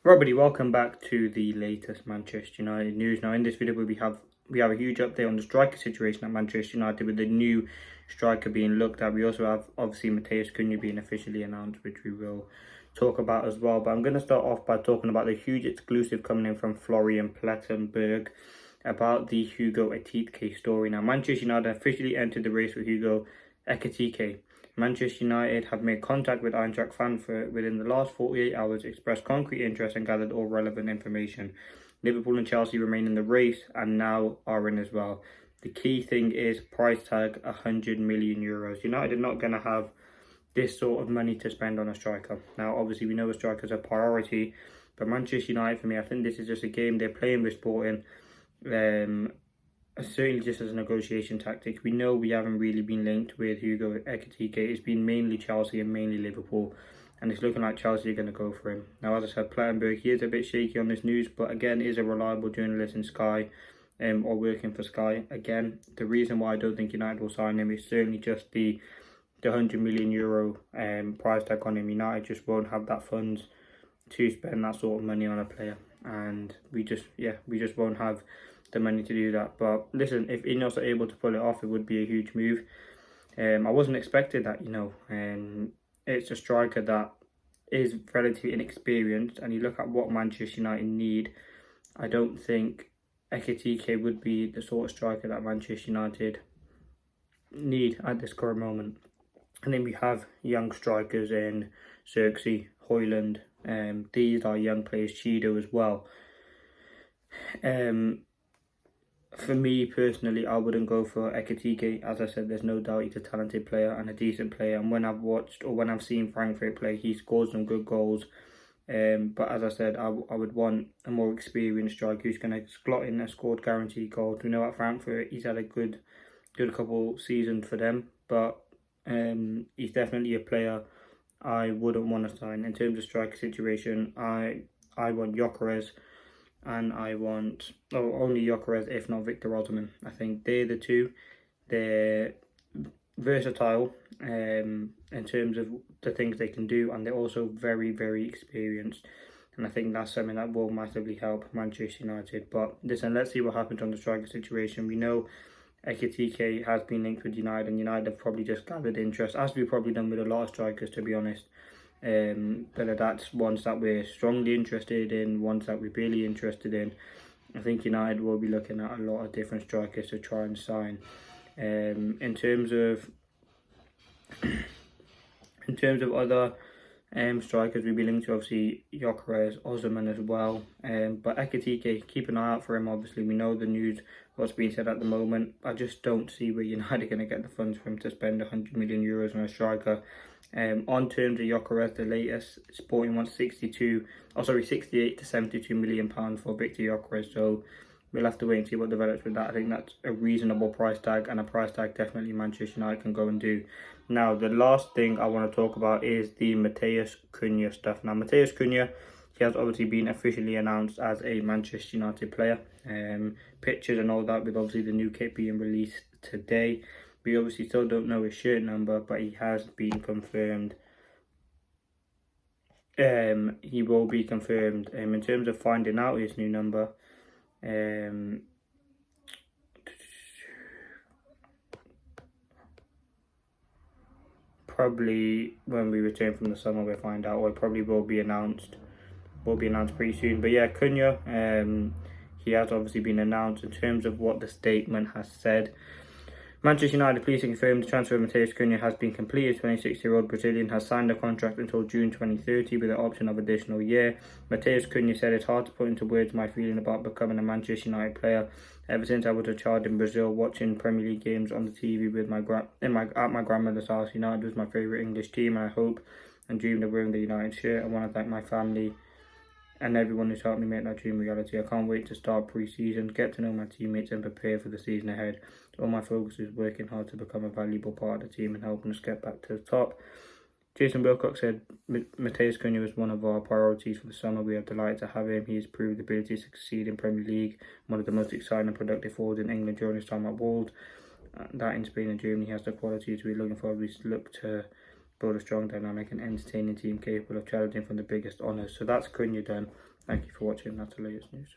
Everybody, welcome back to the latest Manchester United news. Now, in this video, we have a huge update on the striker situation at Manchester United with the new striker being looked at. We also have obviously Matheus Cunha being officially announced, which we will talk about as well. But I'm going to start off by talking about the huge exclusive coming in from Florian Plettenberg about the Hugo EKITIKE story. Now, Manchester United officially entered the race with Hugo EKITIKE. Manchester United have made contact with Eintracht Frankfurt within the last 48 hours, expressed concrete interest and gathered all relevant information. Liverpool and Chelsea remain in the race and now are in as well. The key thing is price tag €100 million. United are not going to have this sort of money to spend on a striker. Now, obviously, we know a striker is a priority, but Manchester United, for me, I think this is just a game they're playing with Sporting. Certainly just as a negotiation tactic. We know we haven't really been linked with Hugo EKITIKE. It's been mainly Chelsea and mainly Liverpool, and it's looking like Chelsea are going to go for him. Now, as I said, Plettenberg, he is a bit shaky on this news, but again, is a reliable journalist in Sky, or working for Sky. Again, the reason why I don't think United will sign him is certainly just the €100 million price tag on him. United just won't have that funds to spend that sort of money on a player, and we just won't have the money to do that. But listen, if Ineos are able to pull it off, it would be a huge move. I wasn't expecting that, it's a striker that is relatively inexperienced, and you look at what Manchester United need, I don't think EKITIKE would be the sort of striker that Manchester United need at this current moment. And then we have young strikers in Xerxes, Højlund. These are young players, Cheeto as well. For me personally, I wouldn't go for EKITIKE. As I said, there's no doubt he's a talented player and a decent player. And when I've watched or when I've seen Frankfurt play, he scores some good goals. But as I said, I would want a more experienced striker who's going to slot in a scored guaranteed goal. We know at Frankfurt he's had a good couple seasons for them, but he's definitely a player I wouldn't want to sign. In terms of striker situation, I want Gyökeres, and I want only Gyökeres, if not Victor Osimhen. I think they're the two. They're versatile in terms of the things they can do, and they're also very, very experienced. And I think that's something that will massively help Manchester United. But listen, let's see what happens on the striker situation. We know EKITIKE has been linked with United, and United have probably just gathered interest, as we've probably done with a lot of strikers, to be honest. Whether that's ones that we're strongly interested in, ones that we're really interested in. I think United will be looking at a lot of different strikers to try and sign. In terms of other strikers, we'll be linked to obviously Gyökeres, Osimhen as well. But EKITIKE, keep an eye out for him. Obviously, we know the news, what's being said at the moment. I just don't see where United are going to get the funds for him to spend €100 million on a striker. On terms of Gyökeres, the latest, Sporting wants 68 to £72 million for Victor Gyökeres. So we'll have to wait and see what develops with that. I think that's a reasonable price tag, and a price tag definitely Manchester United can go and do. Now, the last thing I want to talk about is the Matheus Cunha stuff. Now, Matheus Cunha, he has obviously been officially announced as a Manchester United player. Pictures and all that, with obviously the new kit being released today. We obviously still don't know his shirt number, but he has been confirmed. He will be confirmed. In terms of finding out his new number, probably when we return from the summer we'll find out, or it probably will be announced pretty soon. But yeah, Cunha, he has obviously been announced. In terms of what the statement has said, Manchester United please confirm the transfer of Matheus Cunha has been completed. 26-year-old Brazilian has signed a contract until June 2030 with the option of additional year. Matheus Cunha said, "It's hard to put into words my feeling about becoming a Manchester United player. Ever since I was a child in Brazil, watching Premier League games on the TV with at my grandmother's house, United was my favourite English team, and I hope and dreamed of wearing the United shirt. I want to thank my family and everyone who's helped me make that dream reality. I can't wait to start pre-season, get to know my teammates and prepare for the season ahead. All my focus is working hard to become a valuable part of the team and helping us get back to the top." Jason Wilcox said, "Matheus Cunha is one of our priorities for the summer. We are delighted to have him. He has proved the ability to succeed in Premier League, one of the most exciting and productive forwards in England during his time at Wolves. That in Spain and Germany has the qualities we're looking for. We look to build a strong, dynamic and entertaining team capable of challenging for the biggest honours. So that's CUNHA done. Thank you for watching. That's the latest news.